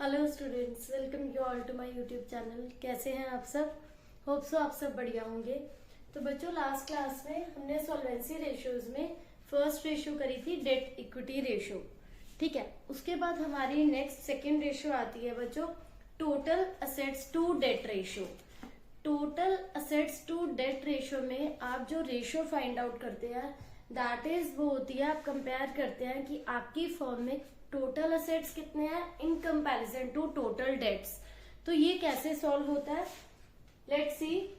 Hello students, welcome you all to my YouTube channel. कैसे हैं आप सब? होप सो आप सब बढ़िया होंगे। तो बच्चों, लास्ट क्लास में हमने सॉल्वेंसी रेशियोज में फर्स्ट रेशियो करी थी डेट इक्विटी रेशियो। ठीक है, उसके बाद हमारी नेक्स्ट सेकेंड रेशियो आती है बच्चों total assets to debt ratio. Total assets to debt ratio में आप जो रेशियो फाइंड आउट करते हैं दैट इज वो होती है, आप कंपेयर करते हैं कि आपकी फर्म में टोटल असेट्स कितने हैं in comparison to total debts. तो ये कैसे सॉल्व होता है? Let's see,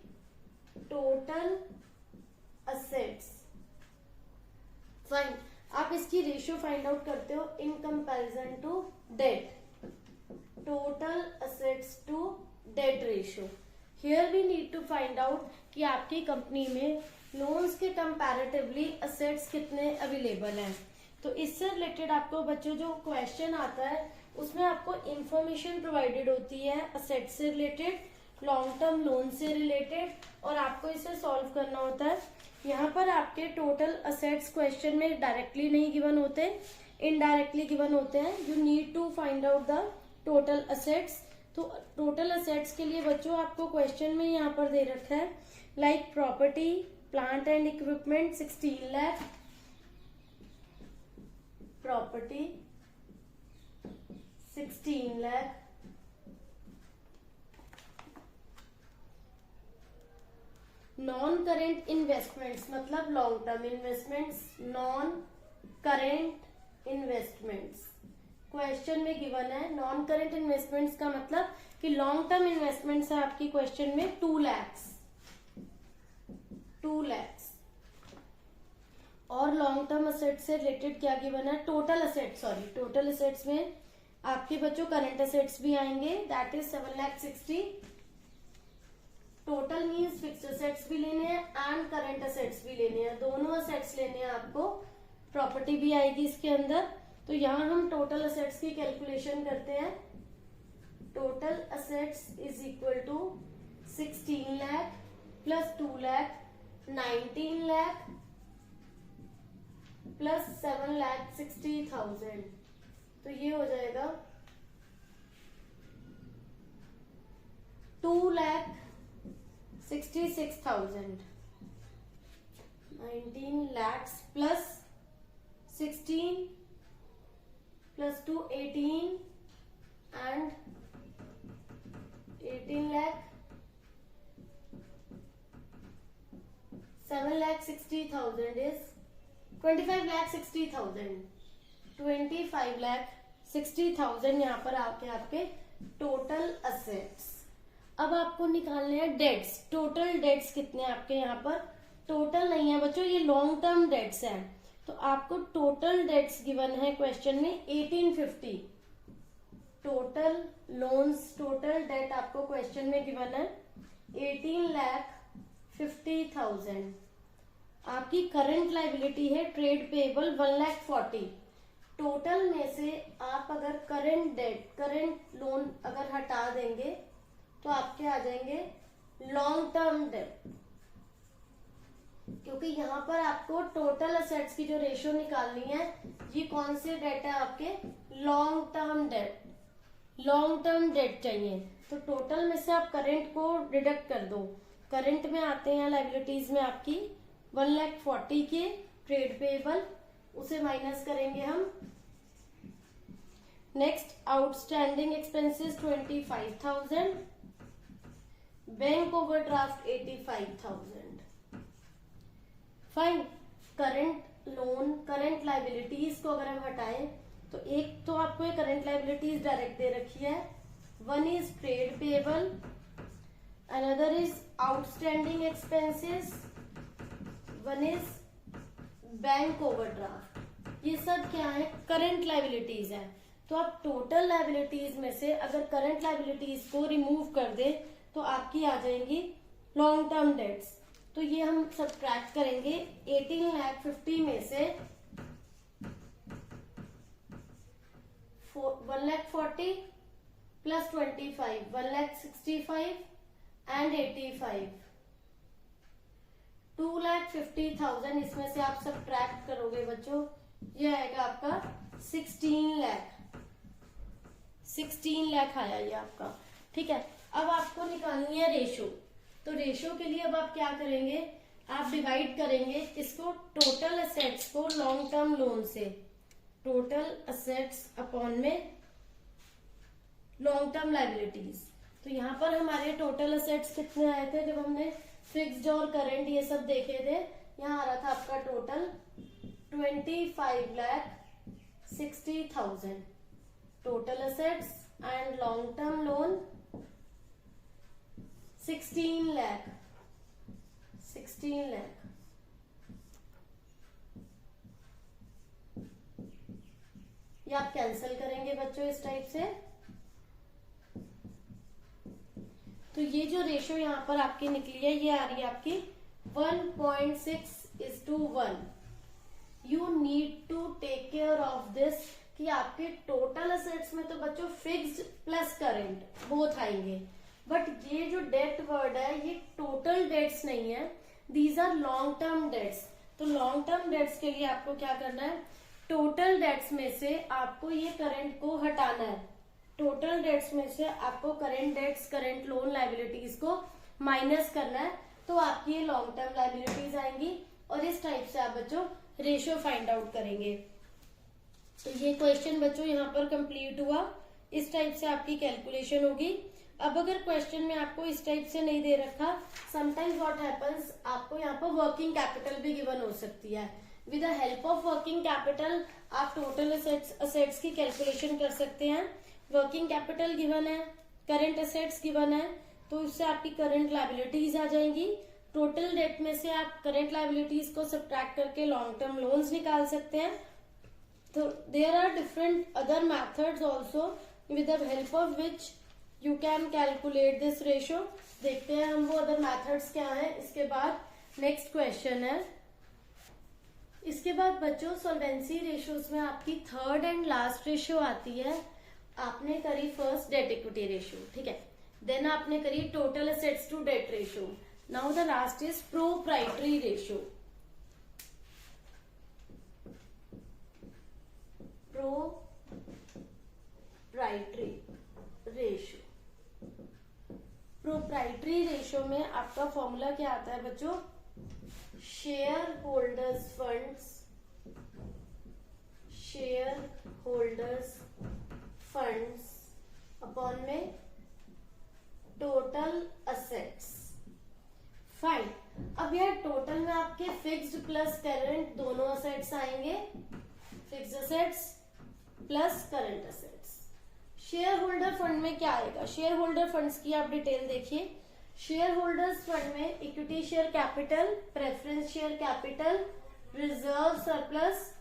total assets fine, आप इसकी रेशियो फाइंड आउट करते हो in comparison to debt, total assets to debt ratio. Here we need to find out कि आपकी कंपनी में लोन्स के कंपैरेटिवली असेट्स कितने अवेलेबल हैं। तो इससे रिलेटेड आपको बच्चों जो क्वेश्चन आता है उसमें आपको इंफॉर्मेशन प्रोवाइडेड होती है असेट से रिलेटेड, लॉन्ग टर्म लोन से रिलेटेड, और आपको इसे सॉल्व करना होता है। यहाँ पर आपके टोटल असेट्स क्वेश्चन में डायरेक्टली नहीं गिवन होते, इनडायरेक्टली गिवन होते हैं। You need to find out the total assets. तो टोटल असेट्स के लिए बच्चों आपको क्वेश्चन में यहाँ पर दे रखा है like property, plant and equipment 16 lakh, property 16 lakh, non current investments मतलब long term investments, non current investments question में गिवन है। नॉन करेंट इन्वेस्टमेंट्स का मतलब कि लॉन्ग टर्म इन्वेस्टमेंट्स है आपकी क्वेश्चन में 2 लाख, और लॉन्ग टर्म असेट से रिलेटेड क्या गिवन है? टोटल असेट्स में आपके बच्चों करंट असेट्स भी आएंगे, that is 7,60,000। Total means fixed assets भी लेने हैं एंड करंट असेट्स भी लेने हैं, दोनों असेट्स लेने हैं आपको। प्रॉपर्टी भी आएगी इसके अंदर। तो यहाँ हम टोटल असेट्स की कैलकुलेशन करते हैं। Total assets is equal to 16 lakh plus 2 lakh 19 lakh plus 7,60,000। तो ये हो जाएगा 2,66,000। 19 lakhs plus 16 plus 2 18 and 18 lakh 7,60,000 is 25,60,000। 25,60,000 यहाँ पर आके आपके टोटल असेट्स। अब आपको निकालने हैं डेट्स। टोटल डेट्स कितने आपके यहाँ पर? टोटल नहीं है बच्चों, ये लॉन्ग टर्म डेट्स हैं। तो आपको टोटल डेट्स गिवन है क्वेश्चन में 1850। टोटल लोन्स, टोटल डेट आपको क्वेश्चन में गिवन है 18,50,000। आपकी करंट लाइबिलिटी है ट्रेड पेएबल 1,40,000। टोटल में से आप अगर करंट डेट, करंट लोन अगर हटा देंगे तो आपके आ जाएंगे लॉन्ग टर्म डेट, क्योंकि यहाँ पर आपको टोटल असेट्स की जो रेशियो निकालनी है ये कौन से डेट है आपके? Long term debt. Long term debt चाहिए तो टोटल में से आप करंट को डिडक्ट कर दो। करंट में आते हैं लाइबिलिटीज में आपकी 1,40,000 के ट्रेड पेएबल, उसे माइनस करेंगे हम। Next outstanding expenses 25,000, bank overdraft 85,000। Fine. Current loan, current liabilities को अगर हम हटाएं तो एक तो आपको ये करंट लाइबिलिटीज डायरेक्ट दे रखी है, one is trade payable, another is outstanding expenses, one is bank overdraft. ये सब क्या है? करंट लाइबिलिटीज है। तो आप टोटल लाइबिलिटीज में से अगर करंट लाइबिलिटीज को रिमूव कर दे तो आपकी आ जाएंगी लॉन्ग टर्म डेट्स। तो ये हम सब्ट्रैक्ट करेंगे 18,50,000 में से 1,40,000 प्लस 25 1,65,000 एंड 85 2,50,000। इसमें से आप सब्ट्रैक्ट करोगे बच्चों, ये आएगा आपका 16 लाख। 16 लाख आया ये आपका। ठीक है, अब आपको निकालनी है रेशो। तो रेशो के लिए अब आप क्या करेंगे, आप डिवाइड करेंगे इसको टोटल असेट्स को लॉन्ग टर्म लोन से, टोटल असेट्स अपॉन में लॉन्ग टर्म लाइबिलिटीज। तो यहाँ पर हमारे टोटल असेट्स कितने आए थे जब हमने फिक्स्ड और करंट ये सब देखे थे, यहाँ आ रहा था आपका total 25,60,000 total assets and long term loan 16 lakh. ये आप कैंसिल करेंगे बच्चों इस टाइप से। तो ये जो रेशो यहाँ पर आपकी निकली है ये आ रही है आपकी 1.6:1। You need to take care of this कि आपके टोटल असेट्स में तो बच्चों फिक्स्ड प्लस करंट बोथ आएंगे, बट ये जो डेट वर्ड है ये टोटल डेट्स नहीं है, these are long term debts. तो लॉन्ग टर्म डेट्स के लिए आपको क्या करना है, टोटल डेट्स में से आपको ये करंट को हटाना है। टोटल डेट्स में से आपको current debts, current loan liabilities को माइनस करना है, तो आपकी ये लॉन्ग टर्म लाइबिलिटीज आएंगी और इस टाइप से आप बच्चों रेशियो फाइंड आउट करेंगे। तो ये क्वेश्चन बच्चों यहाँ पर कंप्लीट हुआ, इस टाइप से आपकी कैलकुलेशन होगी। अब अगर क्वेश्चन में आपको इस टाइप से नहीं दे रखा, समटाइम्स व्हाट हैपेंस, आपको यहाँ पर वर्किंग कैपिटल भी गिवन हो सकती है। With the help of working capital आप टोटल असेट्स की कैलकुलेशन कर सकते हैं। वर्किंग कैपिटल गिवन है, करंट असेट्स गिवन है, तो इससे आपकी करंट लायबिलिटीज आ जाएंगी। टोटल डेट में से आप करंट लायबिलिटीज को सब्ट्रैक्ट करके लॉन्ग टर्म लोन्स निकाल सकते हैं। तो there are different other methods also with the help of which you can calculate this ratio. देखते हैं हम वो अदर मेथड्स क्या है। इसके बाद नेक्स्ट क्वेश्चन है, इसके बाद बच्चों सॉल्वेंसी रेशियोज में आपकी थर्ड एंड लास्ट रेशियो आती है। आपने करी फर्स्ट डेट इक्विटी रेशियो, ठीक है, देन आपने करी total assets to debt ratio, now the last is proprietary ratio. Proprietary ratio में आपका फॉर्मूला क्या आता है बच्चों, शेयर होल्डर्स फंड्स अपॉन में टोटल असेट्स। फाइन, अब यार टोटल में आपके फिक्स्ड प्लस करंट दोनों असेट्स आएंगे, fixed assets plus current assets. Share holder fund में क्या आएगा, शेयर होल्डर फंड्स की आप डिटेल देखिए। शेयर होल्डर्स फंड में equity share capital, preference share capital, reserve surplus,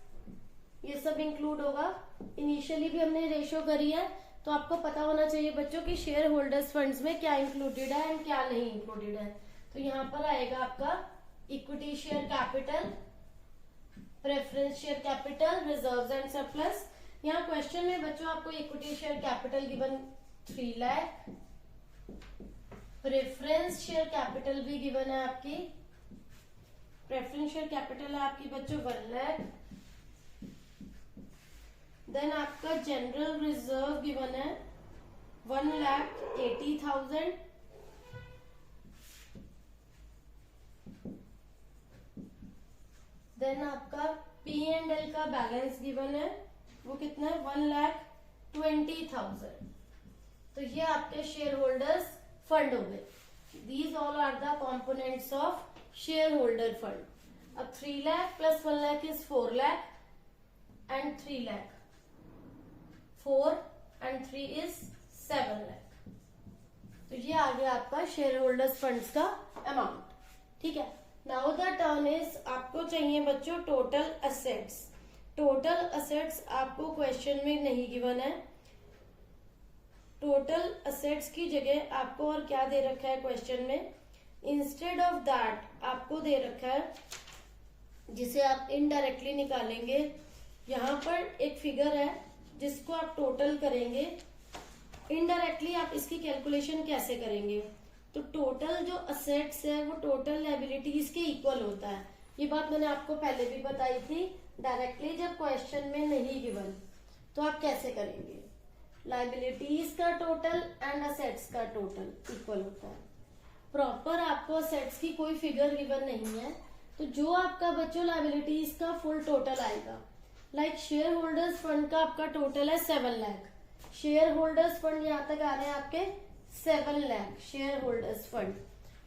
ये सब इंक्लूड होगा। इनिशियली भी हमने रेशियो करी है, तो आपको पता होना चाहिए बच्चों कि शेयर होल्डर्स फंड्स में क्या इंक्लूडेड है एंड क्या नहीं इंक्लूडेड है। तो यहाँ पर आएगा आपका equity share capital, preference share capital, reserves and surplus. यहाँ क्वेश्चन में बच्चों आपको equity share capital given 3 lakh, preference share capital भी गिवन है आपकी, प्रेफरेंस शेयर कैपिटल है आपकी बच्चों 1 लाख, देन आपका जनरल रिजर्व गिवन है 1,80,000, देन आपका P&L का बैलेंस गिवन है, वो कितना है 1,20,000। तो ये आपके शेयर होल्डर्स फंड हो गए। These all are the components of share holder fund. अब 3 lakh plus 1 lakh is 4 lakh and 3 lakh, 4 and 3 is 7 lakh. तो ये आ गया आपका शेयर होल्डर्स फंड्स का अमाउंट, ठीक है। नाउ द टर्न इज, आपको चाहिए बच्चों टोटल असेट्स। टोटल असेट्स आपको क्वेश्चन में नहीं गिवन है। टोटल असेट्स की जगह आपको और क्या दे रखा है क्वेश्चन में, इंस्टेड ऑफ दैट आपको दे रखा है जिसे आप इनडायरेक्टली निकालेंगे। यहाँ पर एक फिगर है जिसको आप टोटल करेंगे। इनडायरेक्टली आप इसकी कैलकुलेशन कैसे करेंगे, तो टोटल जो असेट्स है वो टोटल लायबिलिटीज के इक्वल होता है। ये बात मैंने आपको पहले भी बताई थी। डायरेक्टली जब क्वेश्चन में नहीं गिवन तो आप कैसे करेंगे, लाइबिलिटीज का टोटल एंड असेट्स का टोटल इक्वल होता है। प्रॉपर आपको असेट्स की कोई फिगर गिवन नहीं है, तो जो आपका बच्चों लाइबिलिटीज का फुल टोटल आएगा, लाइक शेयर होल्डर्स फंड का आपका टोटल है 7 लाख, शेयर होल्डर्स फंड यहाँ तक आ रहे हैं आपके 7 लाख शेयर होल्डर्स फंड।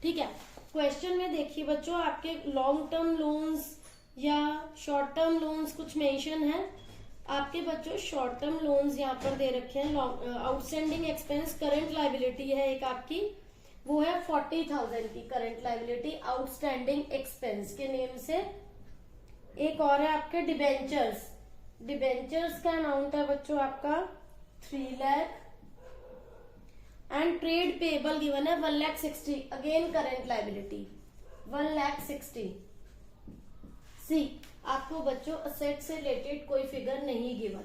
ठीक है, क्वेश्चन में देखिए बच्चों आपके लॉन्ग टर्म लोन्स या शॉर्ट टर्म लोन्स कुछ मेंशन है। आपके बच्चों शॉर्ट टर्म लोन्स यहाँ पर दे रखे हैं। आउटस्टैंडिंग एक्सपेंस करंट लाइबिलिटी है एक आपकी, वो है 40,000 की करंट लाइबिलिटी आउटस्टैंडिंग एक्सपेंस के नेम से। एक और है आपके डिबेंचर्स, डिबेंचर्स का अमाउंट है बच्चों आपका 3 lakh and trade payable given है 1,60,000, अगेन करंट लाइबिलिटी 1,60,000। सी आपको बच्चों असेट से रिलेटेड कोई फिगर नहीं given.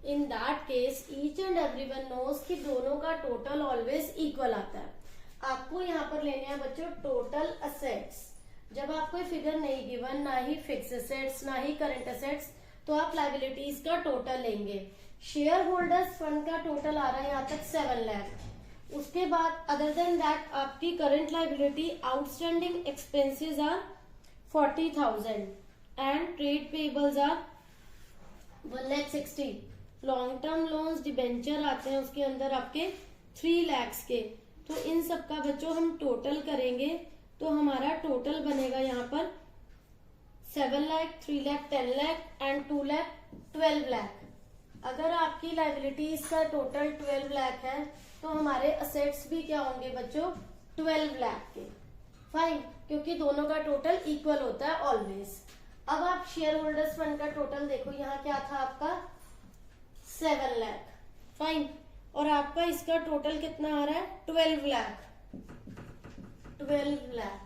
In that case each and everyone knows कि दोनों का टोटल ऑलवेज इक्वल आता है। आपको यहाँ पर लेने हैं बच्चों टोटल असेट्स। जब आपको फिगर नहीं गिवन, ना ही फिक्स असेट्स ना ही करंट असेट्स, तो आप लाइबिलिटीज का टोटल लेंगे। शेयर होल्डर्स फंड का टोटल आ रहा है यहाँ तक 7 लाख। उसके बाद अदर देन दैट आपकी current liability outstanding expenses are 40,000 and trade payables are 1,60,000। Long term loans debenture आते हैं उसके अंदर आपके 3 लाख के। तो इन सब का बच्चों हम टोटल करेंगे तो हमारा टोटल बनेगा यहाँ पर 7 लाख, 3 लाख, 10 लाख एंड 2 लाख 12 लाख। अगर आपकी लाइबिलिटीज का टोटल 12 लाख है तो हमारे असेट्स भी क्या होंगे बच्चों 12 लाख के। फाइन, क्योंकि दोनों का टोटल इक्वल होता है ऑलवेज। अब आप शेयर होल्डर्स फंड का टोटल देखो, यहाँ क्या था आपका 7 लाख। फाइन, और आपका इसका टोटल कितना आ रहा है 12 लाख, 12 लाख।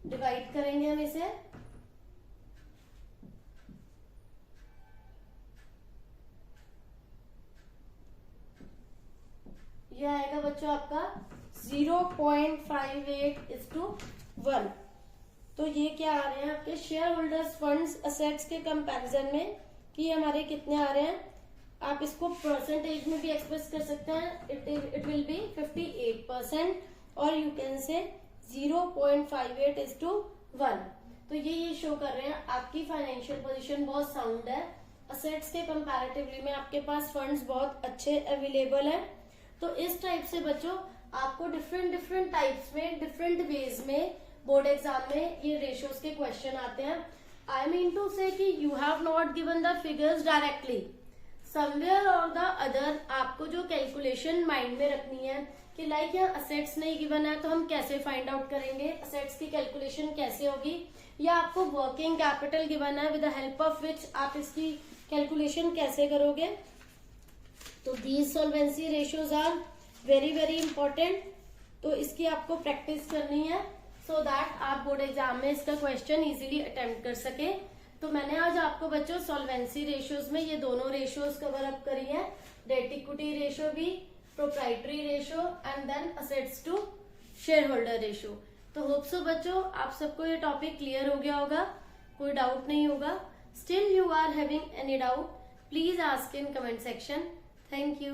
डिवाइड करेंगे हम इसे, यह आएगा बच्चों आपका 0.58:1। तो ये क्या आ रहे हैं आपके शेयर होल्डर्स फंड्स असेट्स के कंपैरिजन में कि हमारे कितने आ रहे हैं। आप इसको परसेंटेज में भी एक्सप्रेस कर सकते हैं, इट विल बी 58% और यू कैन से 0.58:1। तो ये शो कर रहे हैं आपकी फाइनेंशियल पोजीशन बहुत साउंड है। असेट्स के कंपैरेटिवली में आपके पास फंड्स बहुत अच्छे अवेलेबल है। तो इस टाइप से बच्चों आपको डिफरेंट टाइप्स में डिफरेंट वेज में बोर्ड एग्जाम में ये रेशियोज के क्वेश्चन आते हैं। आई मीन टू से कि you have not given the figures directly, somewhere और द अदर आपको जो कैलकुलेशन माइंड में रखनी है कि लाइक यहाँ असेट्स नहीं गिवन है तो हम कैसे फाइंड आउट करेंगे, असेट्स की कैलकुलेशन कैसे होगी, या आपको वर्किंग कैपिटल गिवन है with the help of which आप इसकी कैलकुलेशन कैसे करोगे। तो these solvency ratios are very important. तो इसकी आपको प्रैक्टिस करनी है सो दैट आप बोर्ड एग्जाम में इसका क्वेश्चन इजीली अटेम्प्ट कर सके। तो मैंने आज आपको बच्चों सॉल्वेंसी रेशियोज में ये दोनों रेशियोज कवर अप करी है, डेट इक्विटी रेशियो भी, proprietary ratio and then assets to share holder ratio. तो होप सो बच्चों आप सबको ये टॉपिक क्लियर हो गया होगा, कोई डाउट नहीं होगा। Still you are having any doubt please ask in comment section. Thank you.